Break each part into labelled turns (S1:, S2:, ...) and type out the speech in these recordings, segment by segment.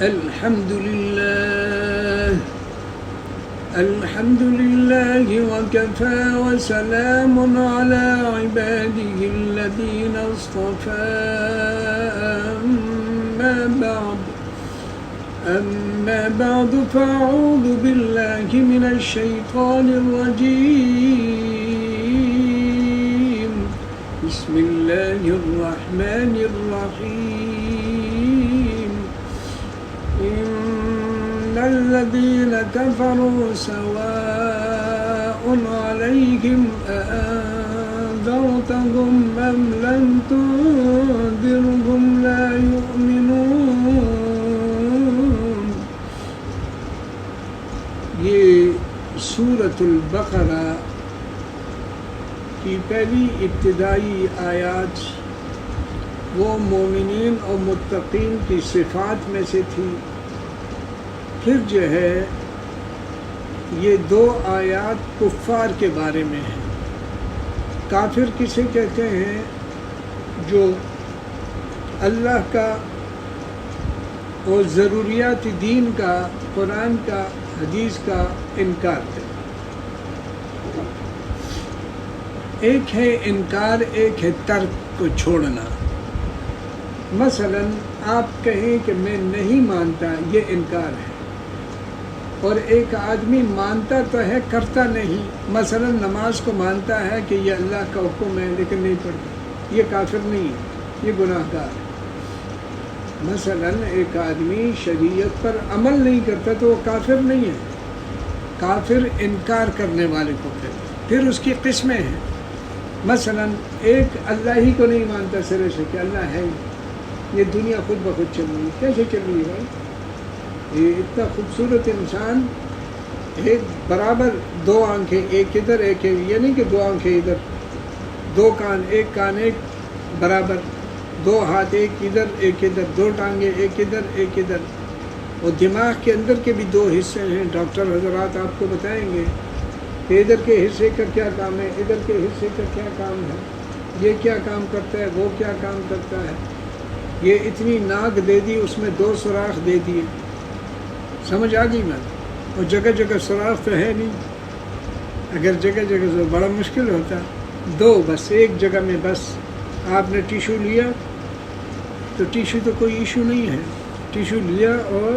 S1: الحمد لله وكفى وسلام على عباده الذين اصطفى أما بعد فأعوذ بالله من الشيطان الرجيم بسم الله الرحمن الرحيم إن الذين كفروا سواء عليهم أأنذرتهم أم لم تنذرهم لا يؤمنون. یہ سورۃ البقرہ کی پہلی ابتدائی آیات وہ مومنین اور متقین کی صفات میں سے تھی. پھر جو ہے یہ دو آیات کفار کے بارے میں ہیں. کافر کسے کہتے ہیں؟ جو اللہ کا اور ضروریات دین کا، قرآن کا، حدیث کا انکار کرتے. ایک ہے انکار، ایک ہے ترک کو چھوڑنا. مثلا آپ کہیں کہ میں نہیں مانتا، یہ انکار ہے. اور ایک آدمی مانتا تو ہے، کرتا نہیں. مثلا نماز کو مانتا ہے کہ یہ اللہ کا حکم ہے لیکن نہیں پڑھتا، یہ کافر نہیں ہے، یہ گناہ گار ہے. مثلا ایک آدمی شریعت پر عمل نہیں کرتا تو وہ کافر نہیں ہے. کافر انکار کرنے والے کو کہتے ہیں. پھر اس کی قسمیں ہیں. مثلا ایک اللہ ہی کو نہیں مانتا سرے سے کہ اللہ ہے ہی، یہ دنیا خود بخود چل رہی ہے. کیسے چل رہی ہے بھائی؟ یہ اتنا خوبصورت انسان، ایک برابر دو آنکھیں، ایک ادھر ایک ادھر، یہ نہیں کہ دو آنکھیں ادھر، دو کان ایک برابر، دو ہاتھ ایک ادھر ایک ادھر، دو ٹانگیں ایک ادھر ایک ادھر. اور دماغ کے اندر کے بھی دو حصے ہیں. ڈاکٹر حضرات آپ کو بتائیں گے کہ ادھر کے حصے کا کیا کام ہے، ادھر کے حصے کا کیا کام ہے، یہ کیا کام کرتا ہے، وہ کیا کام کرتا ہے. یہ اتنی ناک دے دی، اس میں دو سوراخ دے دیے. سمجھ آ گئی میں؟ اور جگہ جگہ سوراخ تو ہے نہیں. اگر جگہ جگہ سے بڑا مشکل ہوتا. دو بس، ایک جگہ میں بس. آپ نے ٹیشو لیا تو ٹیشو تو کوئی ایشو نہیں ہے، ٹیشو لیا اور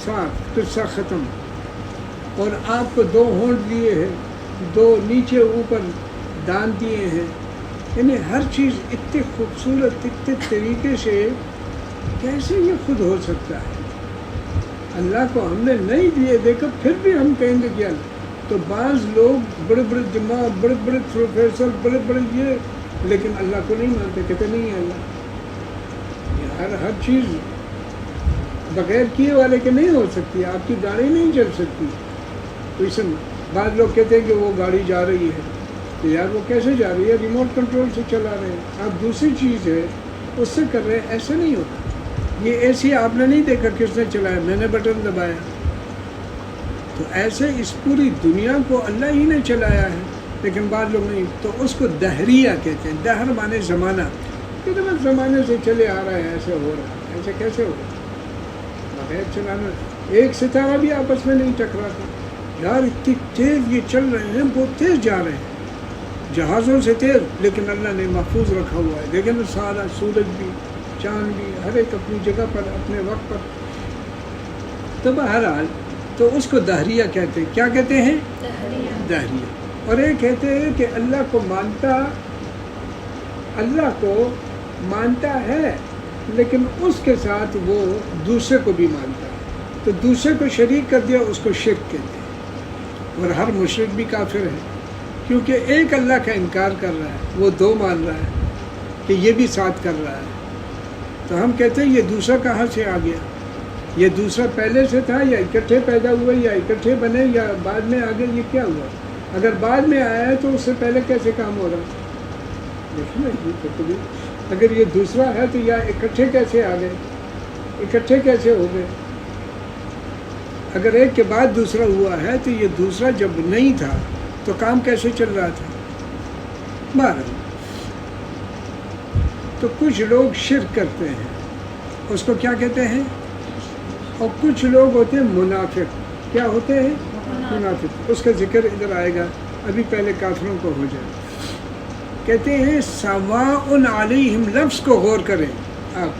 S1: صاف، قصہ ختم. اور آپ کو دو ہونٹ دیے ہیں، دو نیچے اوپر دان دیے ہیں. یعنی ہر چیز اتنے خوبصورت، اتنے طریقے سے کیسے یہ خود ہو سکتا ہے؟ اللہ کو ہم نے نہیں دیے دیکھو، پھر بھی ہم کہیں گے کیا. تو بعض لوگ بڑے بڑے دماغ، بڑے بڑے پروفیسر، بڑے بڑے یہ، لیکن اللہ کو نہیں مانتے، کہتے نہیں ہے اللہ. ہر چیز بغیر کیے والے کے نہیں ہو سکتی. آپ کی گاڑی نہیں چل سکتی. بعض لوگ کہتے ہیں کہ وہ گاڑی جا رہی ہے، تو یار وہ کیسے جا رہی ہے؟ ریموٹ کنٹرول سے چلا رہے ہیں. آپ دوسری چیز ہے اس سے کر رہے ہیں. ایسے نہیں ہوتا. یہ ایسی آپ نے نہیں دیکھا کس نے چلایا، میں نے بٹن دبایا. تو ایسے اس پوری دنیا کو اللہ ہی نے چلایا ہے، لیکن بعض لوگ نہیں. تو اس کو دہریہ کہتے ہیں. دہر مانے زمانہ، کہ بس زمانے سے چلے آ رہا ہے، ایسے ہو رہا ہے. ایسے کیسے ہو رہا ہے؟ بغیر چلانا. ایک ستارہ بھی آپس میں نہیں ٹکراتا. یار اتنی تیز یہ چل رہے ہیں، بہت تیز جا رہے ہیں، جہازوں سے تیز، لیکن اللہ نے محفوظ رکھا ہوا ہے. لیکن سارا سورج بھی، چاند بھی، ہر ایک اپنی جگہ پر، اپنے وقت پر. تو بہرحال تو اس کو دہریہ کہتے ہیں. کیا کہتے ہیں؟ دہریہ. اور ایک کہتے ہیں کہ اللہ کو مانتا ہے، لیکن اس کے ساتھ وہ دوسرے کو بھی مانتا ہے. تو دوسرے کو شریک کر دیا، اس کو شرک کہتے ہیں. اور ہر مشرک بھی کافر ہے، کیونکہ ایک اللہ کا انکار کر رہا ہے، وہ دو مان رہا ہے کہ یہ بھی ساتھ کر رہا ہے. تو ہم کہتے ہیں یہ دوسرا کہاں سے آ گیا؟ یہ دوسرا پہلے سے تھا، یا اکٹھے پیدا ہوئے، یا اکٹھے بنے، یا بعد میں آگے؟ یہ کیا ہوا؟ اگر بعد میں آیا ہے تو اس سے پہلے کیسے کام ہو رہا؟ اگر یہ دوسرا ہے تو یا اکٹھے کیسے آ گئے، اکٹھے کیسے ہو گئے؟ اگر ایک کے بعد دوسرا ہوا ہے تو یہ دوسرا جب نہیں تھا تو کام کیسے چل رہا تھا؟ بہرحال تو کچھ لوگ شرک کرتے ہیں. اس کو کیا کہتے ہیں؟ اور کچھ لوگ ہوتے ہیں منافق. کیا ہوتے ہیں؟ منافق. اس کا ذکر ادھر آئے گا، ابھی پہلے کافروں کو ہو جائے. کہتے ہیں سواء علیہم، لفظ کو غور کریں آپ،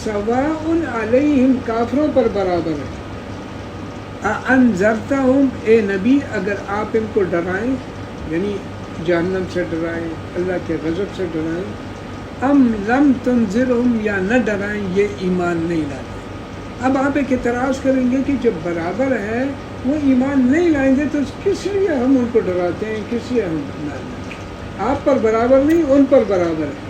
S1: سواء علیہم کافروں پر برابر ہے. انذرتہم، اے نبی اگر آپ ان کو ڈرائیں، یعنی جہنم سے ڈرائیں، اللہ کے غضب سے ڈرائیں، ام لم تنذرہم، یا نہ ڈرائیں، یہ ایمان نہیں لاتے. اب آپ ایک اعتراض کریں گے کہ جب برابر ہے وہ ایمان نہیں لائیں گے تو کس لیے ہم ان کو ڈراتے ہیں، کس لیے ہم نہ ڈراتے؟ آپ پر برابر نہیں، ان پر برابر ہے.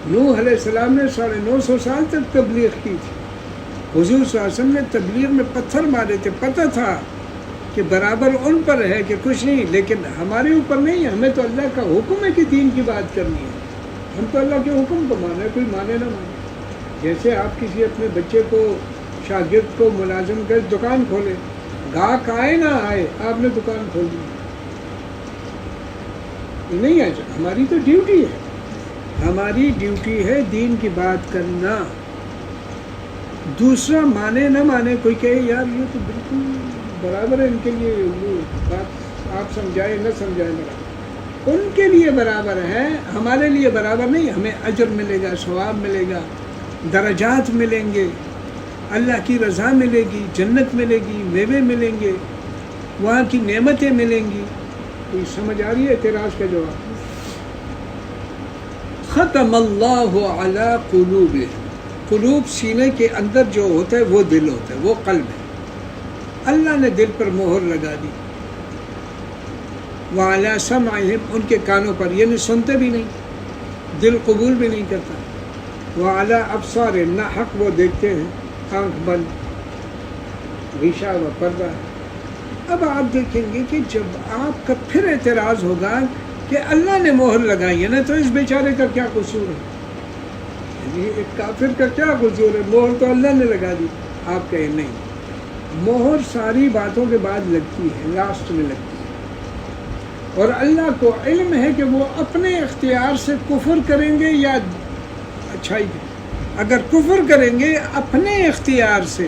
S1: نوح علیہ السلام نے 950 سال تک تبلیغ کی تھی. حضور صلی اللہ علیہ وسلم نے تبلیغ میں پتھر مارے تھے، پتہ تھا کہ برابر ان پر ہے کہ کچھ نہیں، لیکن ہمارے اوپر نہیں. ہمیں تو اللہ کا حکم ہے کہ دین کی بات کرنی ہے، ہم تو اللہ کے حکم کو مانے، کوئی مانے نہ مانے. جیسے آپ کسی اپنے بچے کو، شاگرد کو ملازم کر دکان کھولے، گاہک آئے نہ آئے، آپ نے دکان کھول دی. یہ نہیں ہے، ہماری تو ڈیوٹی ہے، ہماری ڈیوٹی ہے دین کی بات کرنا. دوسرا مانے نہ مانے، کوئی کہے یار یہ تو بالکل برابر ہے ان کے لیے، وہ بات آپ سمجھائے نہ سمجھائے برابر، ان کے لیے برابر ہے، ہمارے لیے برابر نہیں. ہمیں اجر ملے گا، ثواب ملے گا، درجات ملیں گے، اللہ کی رضا ملے گی، جنت ملے گی، میوے ملیں گے، وہاں کی نعمتیں ملیں گی. کوئی سمجھ آ رہی ہے اعتراض کا جواب؟ ختم اللہ علی قلوبہم، قلوب سینے کے اندر جو ہوتا ہے وہ دل ہوتا ہے، وہ قلب ہے. اللہ نے دل پر مہر لگا دی. وعلی سمعہم، ان کے کانوں پر، یعنی سنتے بھی نہیں، دل قبول بھی نہیں کرتا. وعلی ابصارہم، نہ حق وہ دیکھتے ہیں، آنکھ بند، غشاوہ پردہ. اب آپ دیکھیں گے کہ جب آپ کا پھر اعتراض ہوگا کہ اللہ نے مہر لگائی ہے نا، تو اس بیچارے کا کیا قصور ہے؟ یعنی ایک کافر کا کیا قصور ہے؟ مہر تو اللہ نے لگا دی. آپ کہیں نہیں، مہر ساری باتوں کے بعد لگتی ہے، لاسٹ میں لگتی ہے. اور اللہ کو علم ہے کہ وہ اپنے اختیار سے کفر کریں گے یا اچھائی کریں. اگر کفر کریں گے اپنے اختیار سے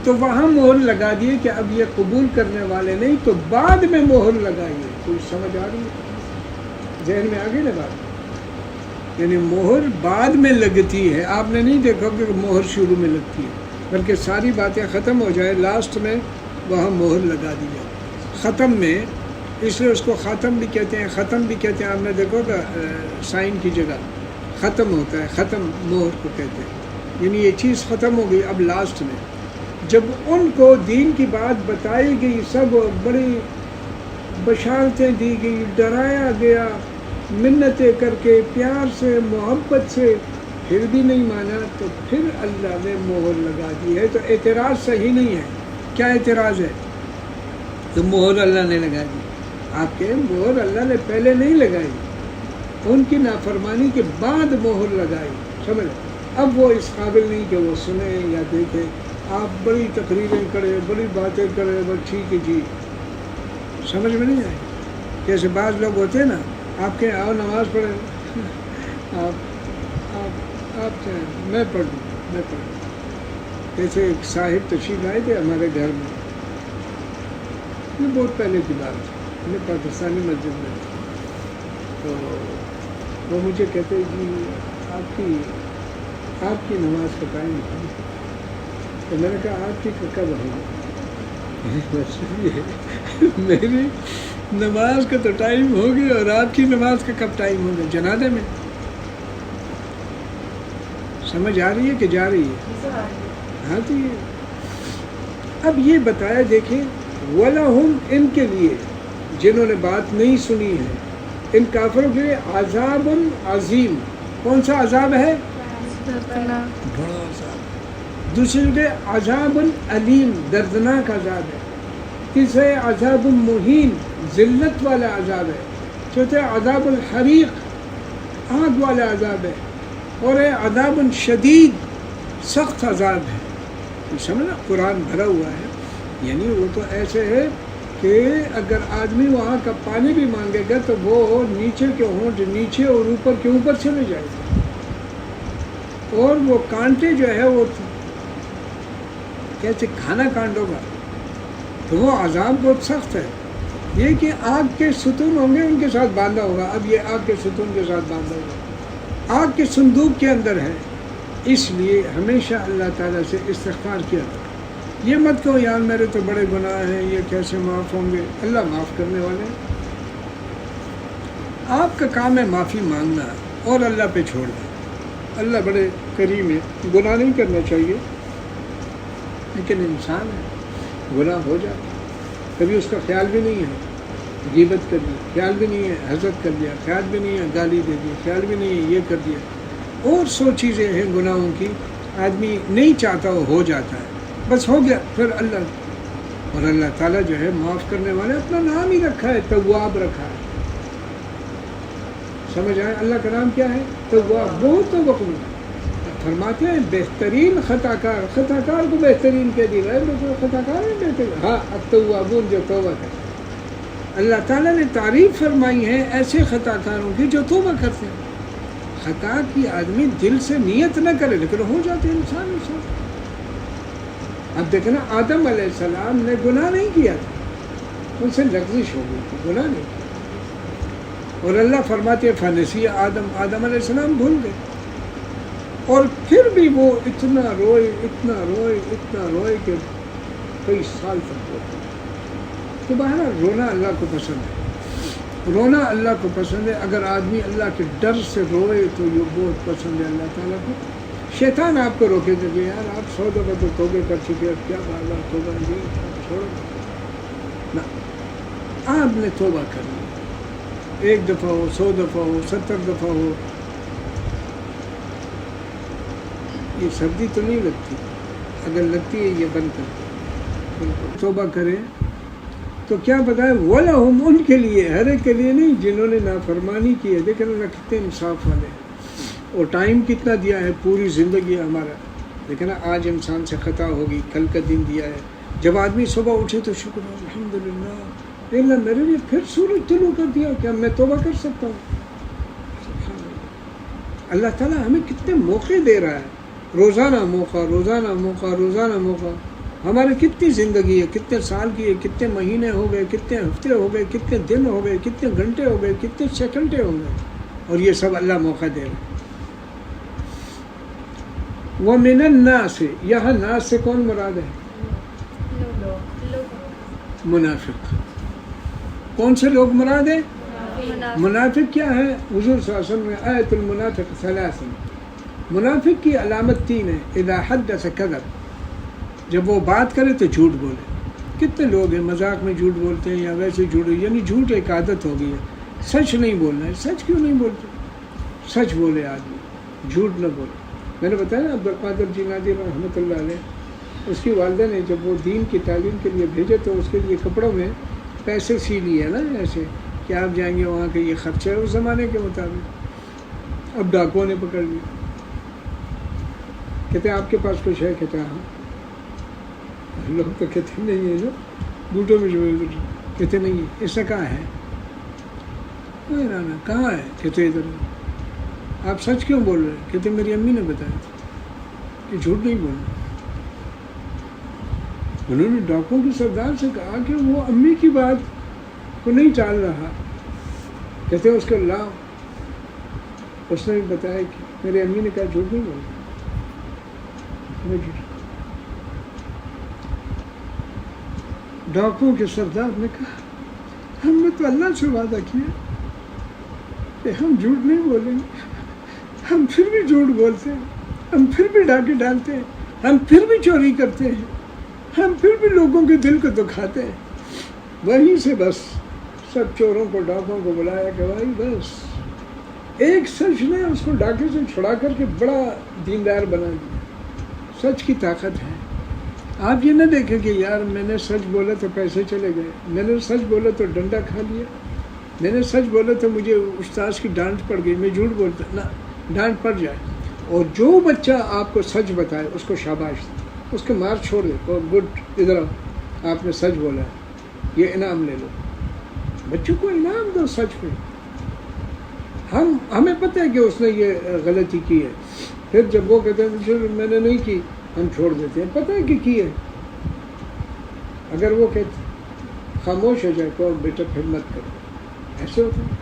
S1: تو وہاں مہر لگا دیے کہ اب یہ قبول کرنے والے نہیں، تو بعد میں مہر لگائیے. کوئی سمجھ آ رہی ہے؟ ذہن میں آگے لگا، یعنی مہر بعد میں لگتی ہے. آپ نے نہیں دیکھا کہ مہر شروع میں لگتی ہے، بلکہ ساری باتیں ختم ہو جائے لاسٹ میں وہاں مہر لگا دی جائے. ختم میں، اس لیے اس کو ختم بھی کہتے ہیں، ختم بھی کہتے ہیں. آپ نے دیکھو کہ سائن کی جگہ ختم ہوتا ہے، ختم مہر کو کہتے ہیں. یعنی یہ چیز ختم ہو گئی. اب لاسٹ میں جب ان کو دین کی بات بتائی گئی، سب بڑی بشارتیں دی گئی، ڈرایا گیا، منتیں کر کے، پیار سے، محبت سے، پھر بھی نہیں مانا، تو پھر اللہ نے مہر لگا دی ہے. تو اعتراض صحیح نہیں ہے. کیا اعتراض ہے؟ تو مہر اللہ نے لگا دی. آپ کے مہر اللہ نے پہلے نہیں لگائی، ان کی نافرمانی کے بعد مہر لگائی. سمجھ؟ اب وہ اس قابل نہیں کہ وہ سنیں یا دیکھیں. آپ بڑی تقریریں کریں، بڑی باتیں کریں، بس ٹھیک ہے جی، سمجھ میں نہیں آئے. جیسے بعض لوگ ہوتے ہیں نا، آپ کے آؤ نماز پڑھیں، آپ چاہیں میں پڑھ دوں. جیسے ایک صاحب تشریف آئے تھے ہمارے گھر میں، یہ بہت پہلے کی بات ہے، میں پاکستانی مسجد میں، تو وہ مجھے کہتے جی آپ کی نماز کا ٹائم ہے. تو میں نے کہا آپ کی کب ہوگی؟ میری نماز کا تو ٹائم ہو گیا، اور آپ کی نماز کا کب ٹائم ہوگا؟ جنازے میں. سمجھ آ رہی ہے کہ جا رہی ہے؟ ہاں. تو یہ اب یہ بتایا، دیکھیں، وَلَهُمْ، ان کے لیے جنہوں نے بات نہیں سنی ہے، ان کافروں کے لیے عذاب عظیم. کون سا عذاب ہے؟ بڑا عذاب. دوسری جگہ عذاب علیم، دردناک عذاب ہے. تیسرے عذاب مہین، ذلت والا عذاب ہے. چوتھے عذاب الحریق، آگ والا عذاب ہے. اور عذاب شدید، سخت عذاب ہے. سمجھنا، قرآن بھرا ہوا ہے. یعنی وہ تو ایسے ہے کہ اگر آدمی وہاں کا پانی بھی مانگے گا تو وہ نیچے کے ہونٹ نیچے اور اوپر کے اوپر چلے جائے گا، اور وہ کانٹے جو ہے وہ کیسے کھانا کانڈ ہوگا، تو وہ عذاب بہت سخت ہے. یہ کہ آگ کے ستون ہوں گے ان کے ساتھ باندھا ہوگا، اب یہ آگ کے ستون کے ساتھ باندھا ہوگا، آگ کے صندوق کے اندر ہے. اس لیے ہمیشہ اللہ تعالیٰ سے استغفار کیا کرو. یہ مت کہو یار میرے تو بڑے گناہ ہیں، یہ کیسے معاف ہوں گے. اللہ معاف کرنے والے ہیں. آپ کا کام ہے معافی مانگنا اور اللہ پہ چھوڑ دیں. اللہ بڑے کریم ہے، گناہ نہیں کرنا چاہیے، لیکن انسان ہے، گناہ ہو جاتا. کبھی اس کا خیال بھی نہیں ہے، غیبت کر دی، خیال بھی نہیں ہے حسد کر دیا، خیال بھی نہیں ہے گالی دے دی، خیال بھی نہیں ہے یہ کر دیا، اور 100 چیزیں ہیں گناہوں کی. آدمی نہیں چاہتا وہ ہو جاتا ہے، بس ہو گیا. پھر اور اللہ تعالیٰ جو ہے معاف کرنے والے، اپنا نام ہی رکھا ہے، تواب رکھا ہے. سمجھ آئے اللہ کا نام کیا ہے؟ تواب. بہت توبہ قبول. فرماتے ہیں بہترین خطا کار کو بہترین کہہ دی رہا ہے، خطا کار ہے بہترین. ہاں التوابون جو توبہ کرتے ہیں. اللہ تعالیٰ نے تعریف فرمائی ہے ایسے خطا کاروں کی جو توبہ کرتے ہیں. خطا کی آدمی دل سے نیت نہ کرے لیکن ہو جاتے ہیں انسان. اب دیکھنا آدم علیہ السلام نے گناہ نہیں کیا تھا، ان سے لغزش ہو گئی تھی، گناہ نہیں کیا. اور اللہ فرماتے ہیں فنسی آدم علیہ السلام بھول گئے. اور پھر بھی وہ اتنا روئے کہ کئی سال تک روئے. تو بہرحال رونا اللہ کو پسند ہے، رونا اللہ کو پسند ہے. اگر آدمی اللہ کے ڈر سے روئے تو یہ بہت پسند ہے اللہ تعالیٰ کو. شیطان آپ کو روکے گا کہ یار آپ 100 دفعہ تو توبے کر چکے، اب کیا بار بار توبہ نہیں، چھوڑو نہ. آپ نے توبہ کرنی، 1 دفعہ ہو، 100 دفعہ ہو، 70 دفعہ ہو. یہ سردی تو نہیں لگتی، اگر لگتی ہے یہ بند کر توبہ کریں. تو کیا بتائیں وَلَهُمْ، ان کے لیے، ہر ایک کے لیے نہیں جنہوں نے نافرمانی کی ہے. دیکھیں اللہ کتنے انصاف والے ہیں. اور ٹائم کتنا دیا ہے، پوری زندگی ہمارا. لیکن آج انسان سے خطا ہوگی، کل کا دن دیا ہے. جب آدمی صبح اٹھے تو شکر الحمدللہ، اللہ میرے لیے پھر سورج طلوع کر دیا، کیا میں توبہ کر سکتا ہوں؟ سبحان اللہ. اللہ تعالیٰ ہمیں کتنے موقع دے رہا ہے، روزانہ موقع. ہماری کتنی زندگی ہے، کتنے سال کی ہے، کتنے مہینے ہو گئے، کتنے ہفتے ہو گئے، کتنے دن ہو گئے، کتنے گھنٹے ہو گئے، کتنے سیکنڈے ہو گئے، اور یہ سب اللہ موقع دے رہا ہے. وَمِنَ النَّاسِ، یہاں ناس سے کون مراد ہے؟ منافق. کون سے لوگ مراد ہیں؟ منافق کیا ہے؟ حضور صلی اللہ علیہ وسلم نے آیت المنافق 3. منافق کی علامت 3 ہے. اذا حدث کذب، جب وہ بات کرے تو جھوٹ بولے. کتنے لوگ ہیں مذاق میں جھوٹ بولتے ہیں یا ویسے جھوٹ، یعنی جھوٹ ایک عادت ہو گئی ہے. سچ نہیں بولنا ہے. سچ کیوں نہیں بولتے؟ سچ بولے آدمی، جھوٹ نہ بولے. میں نے بتایا نا عبدالقادر جیلانی رحمۃ اللہ علیہ، اس کی والدہ نے جب وہ دین کی تعلیم کے لیے بھیجے تو اس کے لیے کپڑوں میں پیسے سی لیے نا، ایسے کہ آپ جائیں گے وہاں کے یہ خرچہ ہے اس زمانے کے مطابق. اب ڈاکوؤں نے پکڑ لیا. کہتے ہیں آپ کے پاس کچھ ہے؟ کہتے ہیں ہاں. لوگ تو کہتے نہیں ہے نا، بوٹوں میں جو کہتے نہیں ہے. اس نے کہا ہے، کہاں ہے؟ کہتے ادھر. آپ سچ کیوں بول رہے ہیں؟ کہتے میری امی نے بتایا کہ جھوٹ نہیں بولنا. انہوں نے ڈاکوؤں کی سردار سے کہا کہ وہ امی کی بات کو نہیں ٹال رہا. کہتے اس کو لاؤ. اس نے بھی بتایا کہ میری امی نے کہا جھوٹ نہیں بولنا. ڈاکوؤں کے سردار نے کہا ہم نے تو اللہ سے وعدہ کیا کہ ہم جھوٹ نہیں بولیں گے، ہم پھر بھی جھوٹ بولتے ہیں، ہم پھر بھی ڈاکے ڈالتے ہیں، ہم پھر بھی چوری کرتے ہیں، ہم پھر بھی لوگوں کے دل کو دکھاتے ہیں. وہیں سے بس سب چوروں کو ڈاکوں کو بلایا کہ بھائی بس ایک سچ نے اس کو ڈاکے سے چھڑا کر کے بڑا دیندار بنا دیا. سچ کی طاقت ہے. آپ یہ نہ دیکھیں کہ یار میں نے سچ بولا تو پیسے چلے گئے، میں نے سچ بولا تو ڈنڈا کھا لیا، میں نے سچ بولا تو مجھے استاذ کی ڈانٹ پڑ گئی، میں جھوٹ بولتا نہ، ڈانٹ پڑ جائے. اور جو بچہ آپ کو سچ بتائے اس کو شاباش، اس کے مار چھوڑ دے اور گڈ ادھر آؤ آپ نے سچ بولا ہے، یہ انعام لے لو. بچوں کو انعام دو سچ پہ. ہمیں پتہ ہے کہ اس نے یہ غلطی کی ہے، پھر جب وہ کہتے ہیں میں نے نہیں کی ہم چھوڑ دیتے ہیں. پتہ ہے کہ کی ہے اگر وہ کہ خاموش ہو جائے تو بیٹا پھر مت کرو، ایسے ہوتا ہے.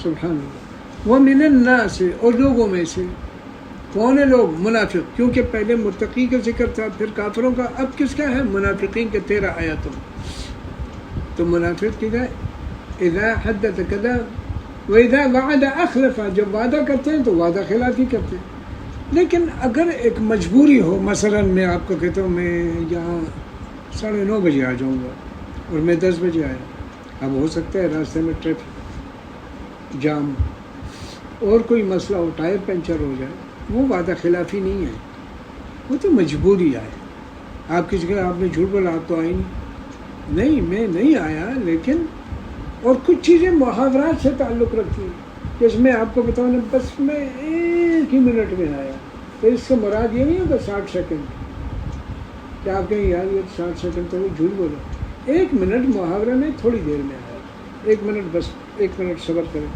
S1: سبحان اللہ. وہ من الناس، اور لوگوں میں سے. کون ہے لوگ؟ منافق. کیونکہ پہلے متقی کا ذکر تھا، پھر کافروں کا، اب کس کا ہے؟ منافقین کے 13 آیاتوں. تو منافق کی ہے اذا حدث كذب واذا وعد اخلف، جب وعدہ کرتے ہیں تو وعدہ خلافی کرتے ہیں. لیکن اگر ایک مجبوری ہو، مثلا میں آپ کو کہتا ہوں میں یہاں 9:30 بجے آ جاؤں گا اور میں 10 بجے آیا، اب ہو سکتا ہے راستے میں ٹریفک جام اور کوئی مسئلہ ہو، ٹائر پنچر ہو جائے، وہ وعدہ خلافی نہیں ہے، وہ تو مجبوری ہے. آپ کسی کا آپ نے جھوٹ بولا، آپ تو آئے نہیں، میں نہیں آیا. لیکن اور کچھ چیزیں محاورات سے تعلق رکھتی ہیں. جس میں آپ کو بتاؤں نا، بس میں 1 ہی منٹ میں آیا، تو اس سے مراد یہ نہیں ہوگا 60 سیکنڈ کہ آپ کہیں یار یہ 60 سیکنڈ تو وہ جھوٹ بولا. 1 منٹ محاورہ میں تھوڑی دیر میں آیا، 1 منٹ، بس 1 منٹ صبر کریں.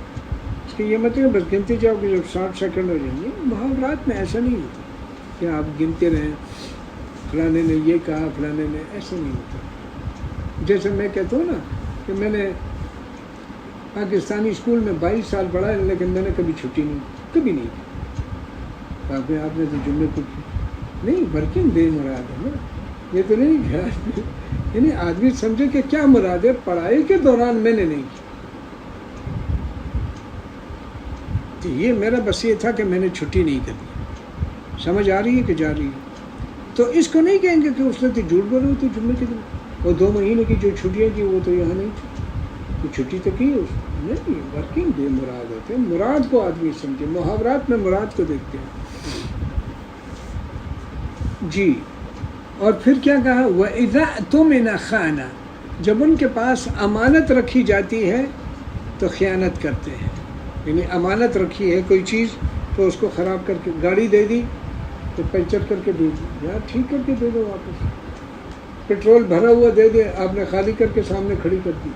S1: اس کی یہ مطلب بس گنتی جاؤ کہ جب 60 سیکنڈ ہو جائیں گے. محاورات میں ایسا نہیں ہوتا کہ آپ گنتے رہیں فلانے نے یہ کہا، فلانے نے، ایسا نہیں ہوتا. جیسے میں کہتا ہوں نا کہ میں نے پاکستانی اسکول میں 22 سال پڑھا ہے، لیکن میں نے کبھی چھٹی کبھی نہیں کی. آپ نے تو جملے کو کی نہیں، ورکنگ ڈے مراد ہے نا، یہ تو نہیں کہ یعنی آدمی سمجھے کہ کیا مراد ہے. پڑھائی کے دوران میں نے نہیں کی، یہ میرا بس یہ تھا کہ میں نے چھٹی نہیں کرنی. سمجھ آ رہی ہے کہ جا رہی ہے؟ تو اس کو نہیں کہیں گے کہ اس نے تو جھوٹ بولے تو جملے کے دن. اور 2 مہینے کی جو چھٹیاں کی وہ تو یہاں نہیں تھی، تو چھٹی تو کی اس نہیں. ورکنگ ڈے مراد ہوتے ہیں. مراد کو آدمی سمجھے، محاورات میں مراد کو دیکھتے ہیں. جی. اور پھر کیا کہا؟ وَإِذَا اؤْتُمِنَ خَانَ، جب ان کے پاس امانت رکھی جاتی ہے تو خیانت کرتے ہیں. یعنی امانت رکھی ہے کوئی چیز تو اس کو خراب کر کے، گاڑی دے دی تو پنچر کر کے دے دی، یار ٹھیک کر کے دے دو واپس. پیٹرول بھرا ہوا دے دے، آپ نے خالی کر کے سامنے کھڑی کر دی.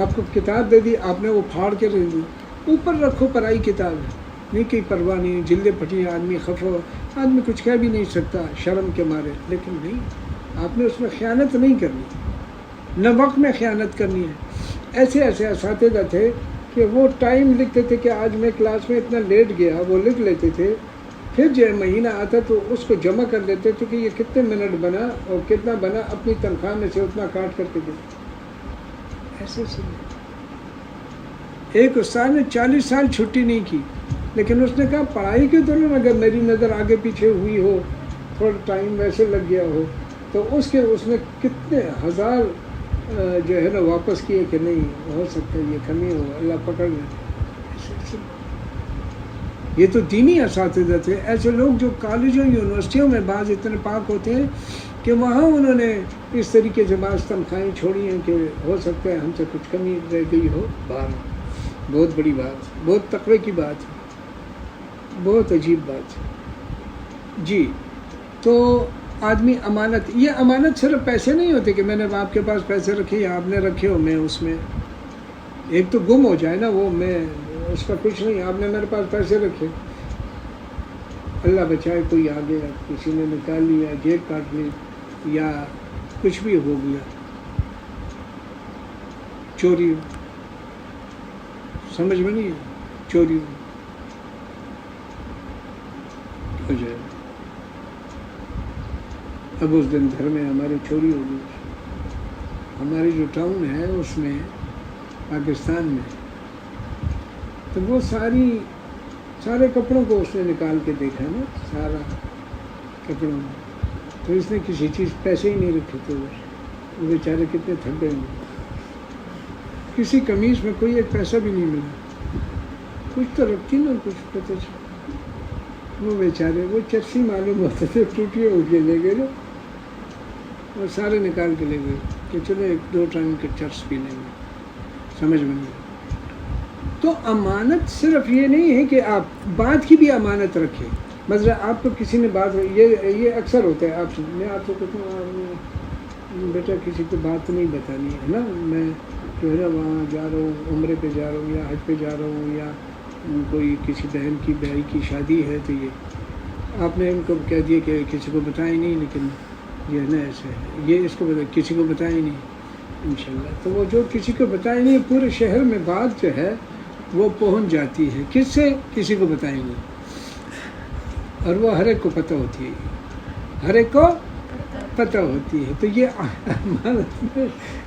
S1: آپ کو کتاب دے دی، آپ نے وہ پھاڑ کے رکھ دی، اوپر رکھو پرائی کتاب ہے، نہیں کوئی پرواہ نہیں، جلدیں پھٹی، آدمی خفا، آدمی کچھ کہہ بھی نہیں سکتا شرم کے مارے. لیکن نہیں، آپ نے اس میں خیانت نہیں کرنی، نہ وقت میں خیانت کرنی ہے. ایسے ایسے اساتذہ تھے کہ وہ ٹائم لکھتے تھے کہ آج میں کلاس میں اتنا لیٹ گیا، وہ لکھ لیتے تھے. پھر جو مہینہ آتا تو اس کو جمع کر دیتے تھے کہ یہ کتنے منٹ بنا اور کتنا بنا، اپنی تنخواہ میں سے اتنا کاٹ کر کے دے. ایسے ایک استاد نے 40 سال چھٹی نہیں کی، لیکن اس نے کہا پڑھائی کے دوران اگر میری نظر آگے پیچھے ہوئی ہو، تھوڑا ٹائم ویسے لگ گیا ہو، تو اس نے کتنے ہزار جو ہے نا واپس کیے کہ نہیں ہو سکتا یہ کمی ہو، اللہ پکڑ لے. یہ تو دینی اساتذہ تھے. ایسے لوگ جو کالجوں یونیورسٹیوں میں بعض اتنے پاک ہوتے ہیں کہ وہاں انہوں نے اس طریقے سے بعض تنخواہیں چھوڑی ہیں کہ ہو سکتا ہے ہم سے کچھ کمی رہ گئی ہو. باہر بہت بڑی بات، بہت تقوی کی بات ہے، بہت عجیب بات ہے. جی. تو آدمی امانت، یہ امانت صرف پیسے نہیں ہوتے کہ میں نے آپ کے پاس پیسے رکھے یا آپ نے رکھے ہو، میں اس میں ایک تو گم ہو جائے نا، وہ میں اس کا کچھ نہیں. آپ نے میرے پاس پیسے رکھے، اللہ بچائے کوئی آ گیا، کسی نے نکال لیا، جیب کاٹ لی یا کچھ بھی ہو گیا، چوری، سمجھ میں نہیں ہے، چوری ہو جائے. اب اس دن گھر میں ہماری چوری ہو گئی. ہماری جو ٹاؤن ہے اس میں پاکستان میں، تو وہ سارے کپڑوں کو اس نے نکال کے دیکھا نا، سارا کپڑوں میں. تو اس نے کسی چیز پیسے ہی نہیں رکھے تھے. وہ بیچارے کتنے تھک گئے ہوں. کسی قمیص میں کوئی ایک پیسہ بھی نہیں ملا. کچھ تو رکھتی نا، کچھ پتہ چلا. وہ بیچارے، وہ چرسی معلوم ہوتے تھے، ٹوٹیاں اٹھ کے لے گئے اور سارے نکال کے لے گئے کہ چلو 1-2 ٹائم کے چرس پی لیں گے. سمجھ میں نہیں. تو امانت صرف یہ نہیں ہے کہ آپ بات کی بھی امانت رکھیں. مثلا آپ کو کسی نے بات، یہ اکثر ہوتا ہے. میں آپ کو کہتا ہوں بیٹا کسی کو بات نہیں بتانی ہے نا، میں جو ہے نا وہاں جا رہا ہوں، عمرے پہ جا رہا ہوں یا حج پہ جا رہا ہوں، یا کوئی کسی بہن کی بھائی کی شادی ہے، تو یہ آپ نے ان کو کہہ دیا کہ کسی کو بتائیں نہیں، لیکن یہ نا ایسے ہے، یہ اس کو کسی کو بتائیں نہیں انشاءاللہ۔ تو وہ جو کسی کو بتائیں نہیں، پورے شہر میں بات جو ہے وہ پہنچ جاتی ہے، کس سے؟ کسی کو بتائیں گے، اور وہ ہر ایک کو پتہ ہوتی ہے، ہر ایک کو پتہ ہوتی ہے۔ تو یہ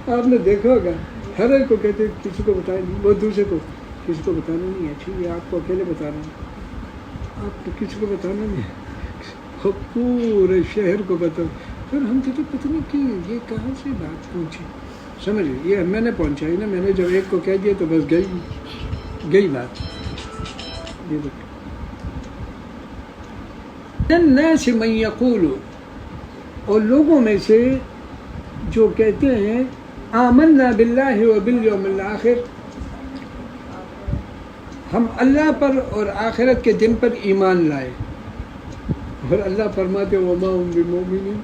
S1: آپ نے دیکھا ہوگا، ہر ایک کو کہتے ہیں کسی کو بتائیں نہیں، وہ دوسرے کو کسی کو بتانا نہیں ہے، ٹھیک ہے آپ کو اکیلے بتا رہے ہیں، آپ کو کسی کو بتانا نہیں ہے، وہ پورے شہر کو بتاؤ۔ پھر ہم کہتے پتہ نہیں کہ یہ کہاں سے بات پہنچی، سمجھ یہ میں نے پہنچائی نا، میں نے جب ایک کو کہہ دیا تو بس گئی بات۔ یہ دیکھ الناس من یقول، اور لوگوں میں سے جو کہتے ہیں آمنا باللہ وبالیوم الآخر، ہم اللہ پر اور آخرت کے دن پر ایمان لائے، اور اللہ فرماتے وما هم بمؤمنین،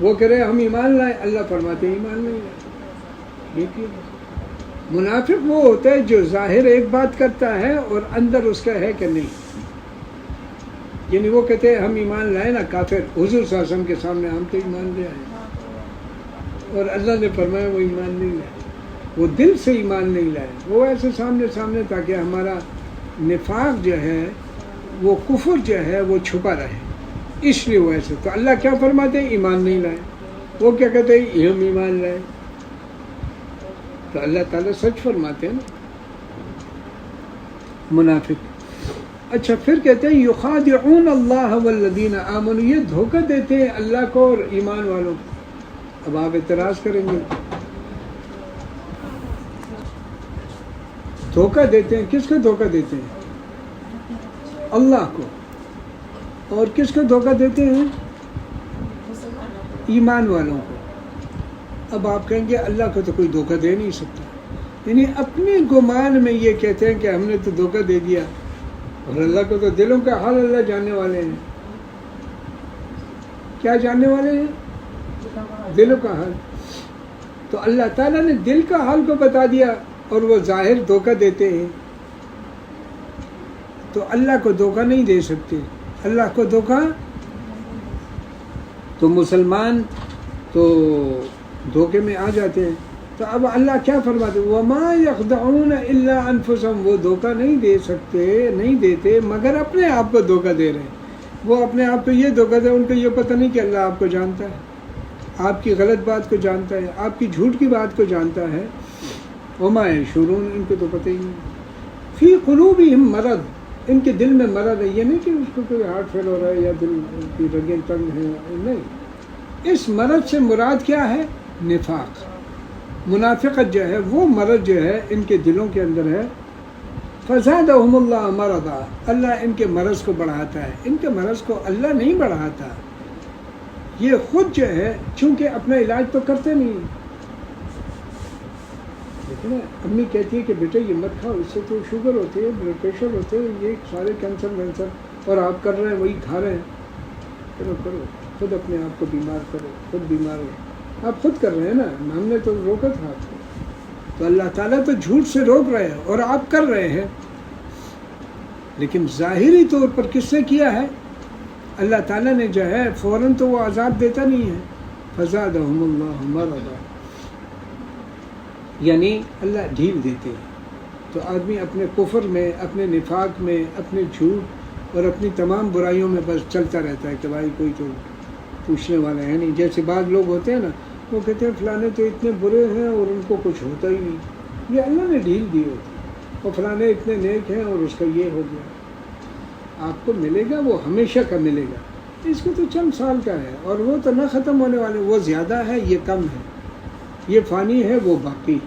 S1: وہ کہہ رہے ہم ایمان لائے، اللہ فرماتے ایمان نہیں لائے۔ یہ کیوں؟ منافق وہ ہوتا ہے جو ظاہر ایک بات کرتا ہے اور اندر اس کا ہے کہ نہیں، یعنی وہ کہتے ہیں ہم ایمان لائے نا، کافر حضور صلی اللہ علیہ وسلم کے سامنے ہم تو ایمان لے آئے، اور اللہ نے فرمایا وہ ایمان نہیں لائے، وہ دل سے ایمان نہیں لائے، وہ ایسے سامنے تاکہ ہمارا نفاق جو ہے، وہ کفر جو ہے وہ چھپا رہے، اس لیے وہ ایسے۔ تو اللہ کیا فرماتے ہیں؟ ایمان نہیں لائے۔ وہ کیا کہتے ہیں؟ ہم ایمان لائے۔ تو اللہ تعالیٰ سچ فرماتے ہیں نا، منافق۔ اچھا پھر کہتے ہیں یخادعون اللہ والذین آمنوا، یہ دھوکہ دیتے ہیں اللہ کو اور ایمان والوں کو۔ اب آپ اعتراض کریں گے، دھوکہ دیتے ہیں، کس کو دھوکہ دیتے ہیں؟ اللہ کو۔ اور کس کو دھوکہ دیتے ہیں؟ ایمان والوں کو۔ اب آپ کہیں گے اللہ کو تو کوئی دھوکہ دے نہیں سکتا، یعنی اپنے گمان میں یہ کہتے ہیں کہ ہم نے تو دھوکہ دے دیا، اور اللہ کو تو دلوں کا حال اللہ جاننے والے ہیں۔ کیا جاننے والے ہیں؟ دلوں کا حال۔ تو اللہ تعالیٰ نے دل کا حال کو بتا دیا، اور وہ ظاہر دھوکہ دیتے ہیں۔ تو اللہ کو دھوکہ نہیں دے سکتے، اللہ کو دھوکہ۔ تو مسلمان تو دھوکے میں آ جاتے ہیں۔ تو اب اللہ کیا فرماتے ہیں؟ وَمَا يَخْدَعُونَ إِلَّا أَنفُسَهُمْ، وہ دھوکہ نہیں دے سکتے، نہیں دیتے مگر اپنے آپ کو دھوکہ دے رہے ہیں۔ وہ اپنے آپ کو یہ دھوکہ دے، ان کو یہ پتہ نہیں کہ اللہ آپ کو جانتا ہے، آپ کی غلط بات کو جانتا ہے، آپ کی جھوٹ کی بات کو جانتا ہے۔ وَمَا يَشْعُرُونَ، ان کو تو پتہ ہی نہیں۔ فِي قُلُوبِهِمْ مرض، ان کے دل میں مرض ہے۔ یہ نہیں کہ اس کو کوئی ہارٹ فیل ہو رہا ہے یا دل کی رگیں تنگ ہیں، نہیں، اس مرض سے مراد کیا ہے؟ نفاق، منافقت جو ہے، وہ مرض جو ہے ان کے دلوں کے اندر ہے۔ فزادہم اللہ مرضا، اللہ ان کے مرض کو بڑھاتا ہے، ان کے مرض کو اللہ نہیں بڑھاتا، یہ خود جو ہے چونکہ اپنا علاج تو کرتے نہیں۔ لیکن امی کہتی ہے کہ بیٹا یہ مت کھاؤ، اس سے تو شوگر ہوتی ہے، بلڈ پریشر ہوتے ہیں، یہ سارے کینسر، اور آپ کر رہے ہیں وہی کھا رہے ہیں۔ کرو، خود اپنے آپ کو بیمار کرو، خود بیمار ہو، آپ خود کر رہے ہیں نا، ہم نے تو روکا تھا آپ کو۔ تو اللہ تعالیٰ تو جھوٹ سے روک رہے ہیں اور آپ کر رہے ہیں، لیکن ظاہری طور پر کس نے کیا ہے؟ اللہ تعالیٰ نے جو ہے فوراً تو وہ عذاب دیتا نہیں ہے۔ فزادہم اللہ مرضا، یعنی اللہ ڈھیل دیتے ہیں۔ تو آدمی اپنے کفر میں، اپنے نفاق میں، اپنے جھوٹ اور اپنی تمام برائیوں میں بس چلتا رہتا ہے کہ بھائی کوئی تو پوچھنے والا ہے نہیں۔ جیسے بعض لوگ ہوتے ہیں نا، وہ کہتے ہیں فلانے تو اتنے برے ہیں اور ان کو کچھ ہوتا ہی نہیں، یہ اللہ نے ڈھیل دی ہوتی، اور فلانے اتنے نیک ہیں اور اس کا یہ ہو گیا۔ آپ کو ملے گا وہ ہمیشہ کا ملے گا، اس کو تو چند سال کا ہے، اور وہ تو نہ ختم ہونے والے، وہ زیادہ ہے یہ کم ہے، یہ فانی ہے وہ باقی۔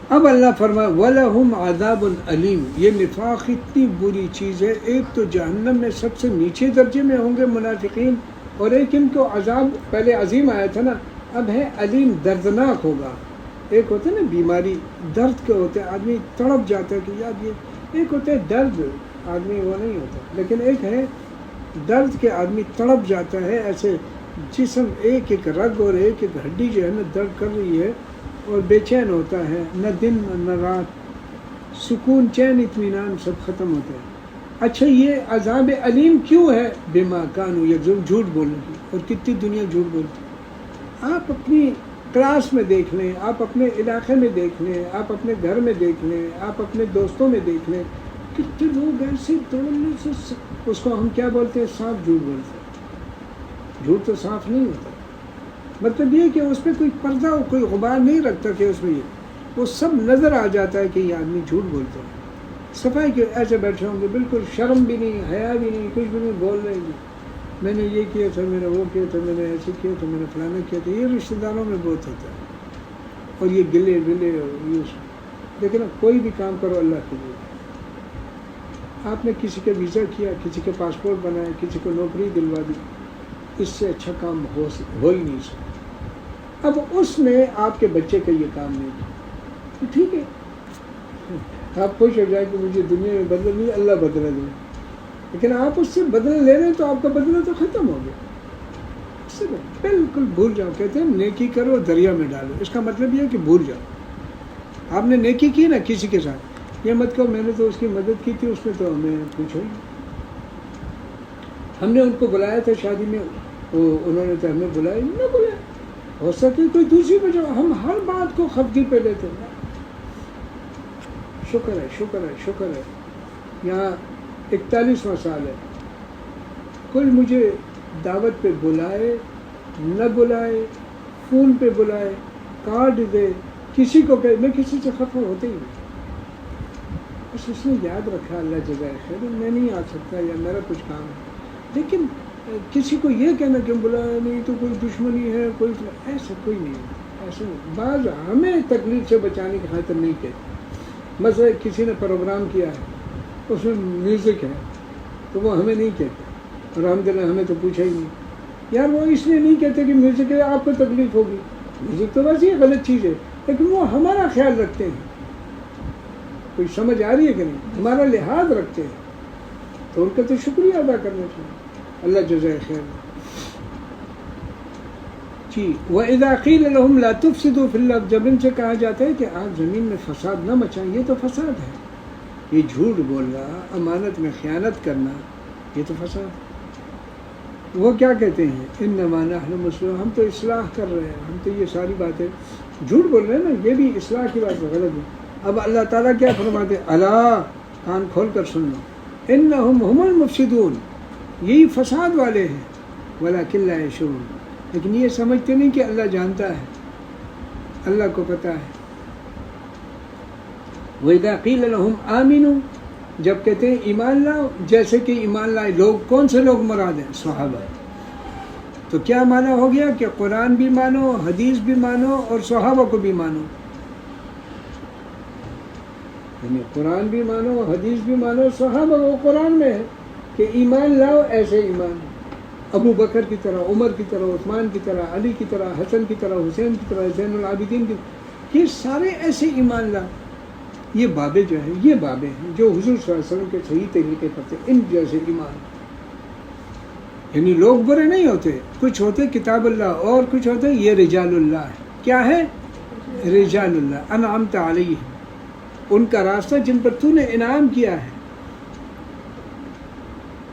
S1: اب اللہ فرمائے وَلَهُمْ عَذَابٌ عَلِيمٌ، یہ نفاق اتنی بری چیز ہے، ایک تو جہنم میں سب سے نیچے درجے میں ہوں گے منافقین، اور ایک ان کو عذاب پہلے عظیم آیا تھا نا، اب ہے علیم، دردناک ہوگا۔ ایک ہوتا ہے نا بیماری، درد کے ہوتے ہیں، آدمی تڑپ جاتا ہے کہ یار یہ، ایک ہوتا ہے درد، آدمی وہ نہیں ہوتا، لیکن ایک ہے درد کے آدمی تڑپ جاتا ہے، ایسے جسم ایک ایک رگ اور ایک ایک ہڈی جو ہے نا درد کر رہی ہے، اور بے چین ہوتا ہے، نہ دن نہ رات، سکون چین اطمینان سب ختم ہوتا ہے۔ اچھا یہ عذاب علیم کیوں ہے؟ بما کانوا یکذبون، جھوٹ بولنے کی. اور کتنی دنیا جھوٹ بولتی. آپ اپنی کلاس میں دیکھ لیں، آپ اپنے علاقے میں دیکھ لیں، آپ اپنے گھر میں دیکھ لیں، آپ اپنے دوستوں میں دیکھ لیں، کتنے لوگ ایسے دوڑنے سے اس کو ہم کیا بولتے ہیں؟ صاف جھوٹ بولتے ہیں. جھوٹ تو صاف نہیں ہوتا. مطلب یہ کہ اس پہ کوئی پردہ کوئی غبار نہیں رکھتا کہ اس میں یہ وہ سب نظر آ جاتا ہے کہ یہ آدمی جھوٹ بولتا ہے. صفائی کے ایسے بیٹھے ہوں گے، بالکل شرم بھی نہیں، حیا بھی نہیں، کچھ بھی نہیں، بول رہے ہیں میں نے یہ کیا تھا، میں نے وہ کیا تھا، میں نے ایسے کیا تھا، میں نے فلانا کیا تھا. یہ رشتہ داروں میں بہت ہوتا ہے. اور یہ گلے گلے اور یہ لیکن کوئی بھی کام کرو اللہ کے لیے. آپ نے کسی کا ویزا کیا، کسی کے پاسپورٹ بنایا، کسی کو نوکری دلوا دی، اس سے اچھا کام ہو ہی نہیں سکتا. اب اس نے آپ کے بچے کا یہ کام نہیں کیا تو ٹھیک ہے، آپ خوش ہو جائیں کہ مجھے دنیا میں بدلہ نہیں، اللہ بدلہ دے. لیکن آپ اس سے بدلہ لے رہے ہیں تو آپ کا بدلہ تو ختم ہو گیا. اس سے بالکل بھول جاؤ. کہتے ہیں نیکی کرو دریا میں ڈالو. اس کا مطلب یہ ہے کہ بھول جاؤ. آپ نے نیکی کی نا کسی کے ساتھ، یہ مت کہو میں نے تو اس کی مدد کی تھی، اس نے تو ہمیں پوچھا ہی. ہم نے ان کو بلایا تھا شادی میں، انہوں نے تو ہمیں بلایا نہ بلایا. ہو سکے کوئی دوسری وجہ، ہم ہر بات کو خفگی پہ لیتے ہیں. شکر ہے شکر ہے شکر ہے. یہاں 41واں سال ہے، کوئی مجھے دعوت پہ بلائے نہ بلائے، فون پہ بلائے، کارڈ دے، کسی کو کہ میں کسی سے خفا ہوتے ہی نہیں. بس اس نے یاد رکھا اللہ جزائے خیر، میں نہیں آ سکتا یا میرا کچھ کام ہے. لیکن کسی کو یہ کہنا کہ بلایا نہیں تو کوئی دشمنی ہے، کوئی ایسا کوئی نہیں ہے. ایسا نہیں. بعض ہمیں تکلیف سے بچانے کی خاطر نہیں کہتے. مثلا کسی نے پروگرام کیا ہے، اس میں میوزک ہے تو وہ ہمیں نہیں کہتے، اور الحمدللہ ہمیں تو پوچھا ہی نہیں. یار وہ اس لیے نہیں کہتے کہ میوزک ہے آپ کو تکلیف ہوگی، میوزک تو ویسے یہ غلط چیز ہے، لیکن وہ ہمارا خیال رکھتے ہیں. کوئی سمجھ آ رہی ہے کہ نہیں؟ ہمارا لحاظ رکھتے ہیں تو ان کا تو شکریہ ادا کرنا چاہیے. اللہ جزائے خیر. جی وَإِذَا قِيلَ لَهُمْ لَا تُفْسِدُوا فِي الْأَرْضِ، جب ان سے کہا جاتا ہے کہ آپ زمین میں فساد نہ مچائیں، یہ تو فساد ہے. یہ جھوٹ بولنا، امانت میں خیانت کرنا، یہ تو فساد ہے. وہ کیا کہتے ہیں؟ اِنَّمَا نَحْنُ مُصْلِحُونَ، ہم تو اصلاح کر رہے ہیں، ہم تو یہ ساری باتیں جھوٹ بول رہے ہیں نا، یہ بھی اصلاح کی بات ہے، غلط ہے. اب اللہ تعالیٰ کیا فرماتے ہیں؟ الا، کان کھول کر سن لو، انہم هم المفسدون، یہی فساد والے ہیں. ولکن لا یشعرون، لیکن یہ سمجھتے نہیں کہ اللہ جانتا ہے، اللہ کو پتہ ہے. وَإِذَا قِيلَ لَهُمْ آمِنُوا، جب کہتے ہیں ایمان لاؤ، جیسے کہ ایمان لائے لوگ کون سے لوگ مراد ہیں؟ صحابہ. تو کیا معنی ہو گیا کہ قرآن بھی مانو، حدیث بھی مانو اور صحابہ کو بھی مانو. یعنی قرآن بھی مانو، حدیث بھی مانو، صحابہ وہ قرآن میں ہے کہ ایمان لاؤ، ایسے ایمان ابو بکر کی طرح، عمر کی طرح، عثمان کی طرح، علی کی طرح، حسن کی طرح، حسین کی طرح، زین العابدین کی طرح، یہ سارے ایسے ایمان لاؤ. یہ بابیں جو ہیں، یہ بابیں ہیں جو حضور صلی اللہ علیہ وسلم کے صحیح طریقے کرتے، ان جیسے ایمان. یعنی لوگ برے نہیں ہوتے، کچھ ہوتے کتاب اللہ اور کچھ ہوتے یہ رجال اللہ ہے. کیا ہے؟ رجال اللہ انعمت علیہم، ان کا راستہ جن پر تو نے انعام کیا ہے.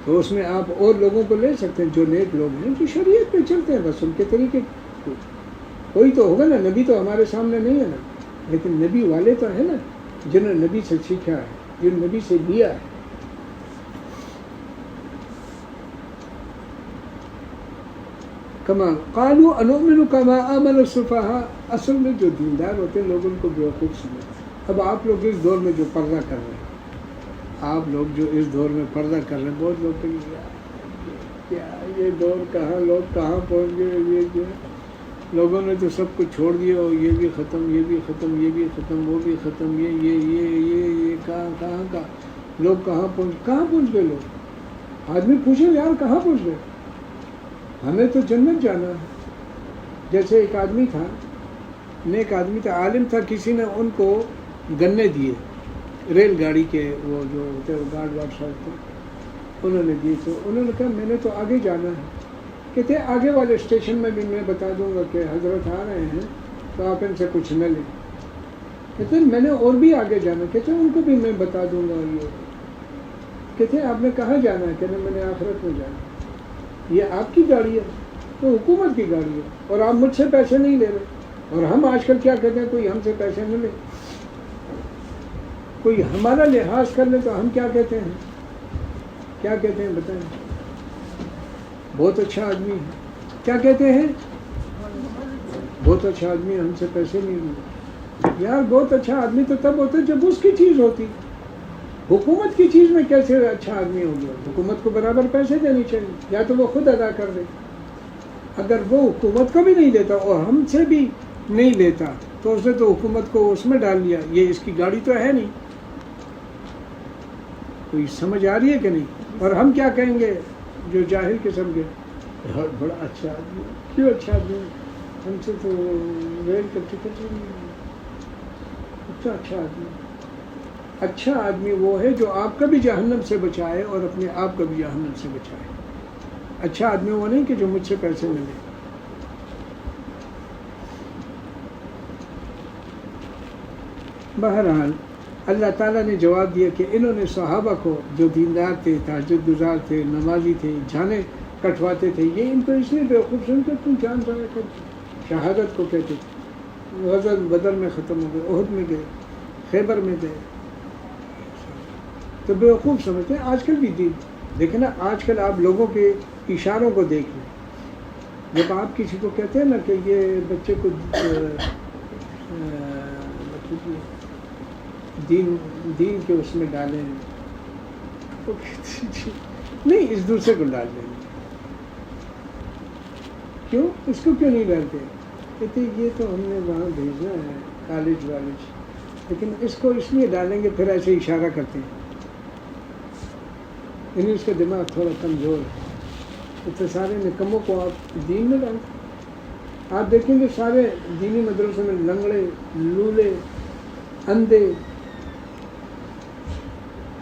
S1: تو اس میں آپ اور لوگوں کو لے سکتے ہیں جو نیک لوگ ہیں، جو شریعت پہ چلتے ہیں، بس ان کے طریقے. کوئی تو ہوگا نا، نبی تو ہمارے سامنے نہیں ہے نا، لیکن نبی والے تو ہیں نا جنہوں نے نبی سے سیکھا ہے، جن نبی سے لیا ہے. کما قالوا انؤمن کما آمن السفہاء، اصل میں جو دیندار ہوتے ہیں لوگ ان کو بیوقوف سمجھتے. اب آپ لوگ اس دور میں جو پردہ کر رہے ہیں، آپ لوگ جو اس دور میں پردہ کر رہے ہیں، بہت لوگ کہیں کیا یہ دور کہاں، لوگ کہاں پہنچ گئے. یہ جو لوگوں نے تو سب کچھ چھوڑ دیا، اور یہ بھی ختم، یہ بھی ختم، یہ بھی ختم، وہ بھی ختم، یہ کہاں لوگ کہاں پہنچ گئے. لوگ آدمی پوچھے یار کہاں پہنچ گئے؟ ہمیں تو جنت جانا ہے. جیسے ایک آدمی تھا، نیک آدمی تھا، عالم تھا، کسی نے ان کو گنے دیے، ریل گاڑی کے وہ جو ہوتے ہیں گارڈ صاحب تھے، انہوں نے دیے. تو انہوں نے کہا میں نے تو آگے جانا ہے. کہتے آگے والے اسٹیشن میں بھی میں بتا دوں گا کہ حضرت آ رہے ہیں تو آپ ان سے کچھ نہ لیں. کہتے میں نے اور بھی آگے جانا. کہتے ان کو بھی میں بتا دوں گا. یہ کہتے ہیں آپ نے کہاں جانا ہے؟ کہتے ہیں میں نے آخرت میں جانا. یہ آپ کی گاڑی ہے تو حکومت کی گاڑی ہے اور آپ مجھ سے پیسے نہیں لے رہے. اور ہم آج کل کیا کہتے ہیں کوئی ہم سے پیسے نہ لے, کوئی ہمارا لحاظ کر لے تو ہم کیا کہتے ہیں؟ کیا کہتے ہیں بتائیں؟ بہت اچھا آدمی ہے. کیا کہتے ہیں؟ بہت اچھا آدمی, ہم سے پیسے نہیں لیے. یار بہت اچھا آدمی تو تب ہوتا ہے جب اس کی چیز ہوتی. حکومت کی چیز میں کیسے اچھا آدمی ہو گیا؟ حکومت کو برابر پیسے دینے چاہیے, یا تو وہ خود ادا کر دے. اگر وہ حکومت کو بھی نہیں دیتا اور ہم سے بھی نہیں لیتا تو اس نے تو حکومت کو اس میں ڈال لیا, یہ اس کی گاڑی تو ہے نہیں. کوئی سمجھ آ رہی ہے کہ نہیں؟ اور ہم کیا کہیں گے جو جاہل قسم کے, بہت بڑا اچھا آدمی. کیوں اچھا آدمی؟ ہم سے تو ریل کا ٹکٹ ہی نہیں. اتنا اچھا آدمی. اچھا آدمی وہ ہے جو آپ کا بھی جہنم سے بچائے اور اپنے آپ کا بھی جہنم سے بچائے. اچھا آدمی وہ نہیں کہ جو مجھ سے پیسے نہ لے. بہرحال اللہ تعالیٰ نے جواب دیا کہ انہوں نے صحابہ کو جو دیندار تھے, تہجد گزار تھے, نمازی تھے, جانیں کٹواتے تھے, یہ ان کو اس لیے بیوقوف سمجھتے تم جان ضائع کر شہادت کو کہتے تھے. غزوہ بدر میں ختم ہو گئے, احد میں گئے, خیبر میں گئے, تو بیوقوف سمجھتے ہیں. آج کل بھی دین دیکھیں نا, آج کل آپ لوگوں کے اشاروں کو دیکھ لیں. جب آپ کسی کو کہتے ہیں نا کہ یہ بچے کو دین کے اس میں ڈالیں, تو نہیں, اس دوسرے کو ڈال دیں. کیوں اس کو کیوں نہیں ڈالتے؟ کہتے یہ تو ہم نے وہاں بھیجنا ہے کالج والج, لیکن اس کو اس لیے ڈالیں گے. پھر ایسے اشارہ کرتے ہیں, یعنی اس کا دماغ تھوڑا کمزور ہے. اتنے سارے نکموں کو آپ دین میں ڈالتے. آپ دیکھیں گے سارے دینی مدرسوں میں لنگڑے, لولے, اندھے,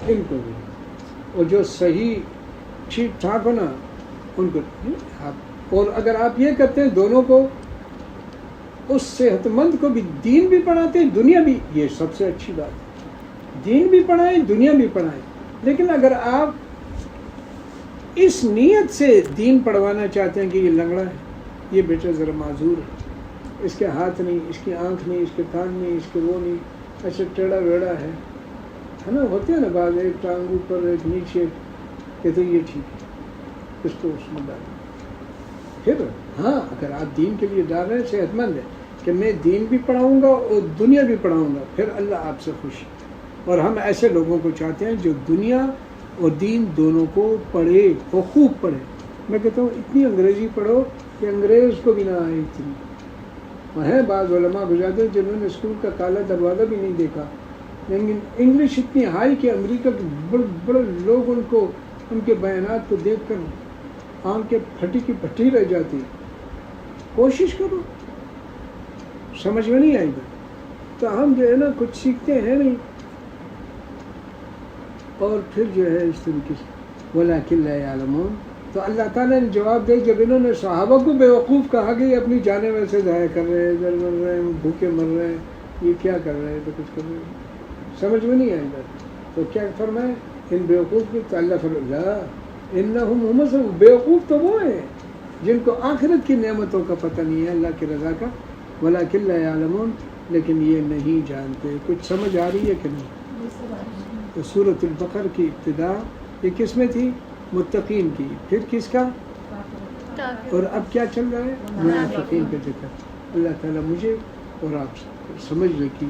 S1: ان کو بھی, اور جو صحیح ٹھیک ٹھاک ہو نا ان کو آپ. اور اگر آپ یہ کرتے ہیں دونوں کو, اس صحت مند کو بھی دین بھی پڑھاتے ہیں, دنیا بھی, یہ سب سے اچھی بات ہے. دین بھی پڑھائیں, دنیا بھی پڑھائیں. لیکن اگر آپ اس نیت سے دین پڑھوانا چاہتے ہیں کہ یہ لنگڑا ہے, یہ بیٹا ذرا معذور ہے, اس کے ہاتھ نہیں, اس کی آنکھ نہیں, اس کے کان نہیں, اس کے وہ نہیں, ایسے ٹیڑھا ویڑا ہے نا, ہوتے ہیں نا بعض, ایک ٹانگ اوپر ایک نیچے, کہتے ہیں یہ ٹھیک ہے, اس کو اس میں ڈالیں. پھر ہاں اگر آپ دین کے لیے ڈال رہے ہیں, صحت مند ہے کہ میں دین بھی پڑھاؤں گا اور دنیا بھی پڑھاؤں گا, پھر اللہ آپ سے خوش ہے. اور ہم ایسے لوگوں کو چاہتے ہیں جو دنیا اور دین دونوں کو پڑھے اور خوب پڑھے. میں کہتا ہوں اتنی انگریزی پڑھو کہ انگریز کو بھی نہ آئے اتنی. ہیں بعض علماء گزارتے ہیں جنہوں نے اسکول کا کالا دروازہ بھی نہیں دیکھا, لیکن انگلش اتنی ہائی کہ امریکہ کے بڑے بڑے لوگ ان کو, ان کے بیانات کو دیکھ کر آنکھیں پھٹی کی پھٹی رہ جاتی. کوشش کرو, سمجھ میں نہیں آئے گا تو ہم جو ہے نا کچھ سیکھتے ہیں نہیں, اور پھر جو ہے اس طریقے سے وَلَٰكِن لَا يَعْلَمُونَ. تو اللہ تعالیٰ نے جواب دے, جب انہوں نے صحابہ کو بیوقوف کہا کہ یہ اپنی جانیں ویسے ضائع کر رہے ہیں, ادھر مر رہے ہیں, بھوکے مر رہے ہیں, یہ کیا کر رہے ہیں, تو کچھ کر رہے ہیں, سمجھ میں نہیں آئے گا. تو کیا فرمائے ان بیوقوف کی؟ تو اللہ فرمایا انہم ہم الظالمون. بیوقوف تو وہ ہیں جن کو آخرت کی نعمتوں کا پتہ نہیں ہے, اللہ کی رضا کا. وَلَٰكِن لَا يَعْلَمُونَ, لیکن یہ نہیں جانتے. کچھ سمجھ آ رہی ہے کہ نہیں؟ تو سورۃ البقرہ کی ابتدا یہ کس میں تھی؟ متقین کی. پھر کس کا؟ اور اب کیا چل رہا ہے؟ منافقین کا ذکر. اللہ تعالیٰ مجھے اور آپ کو سمجھنے کی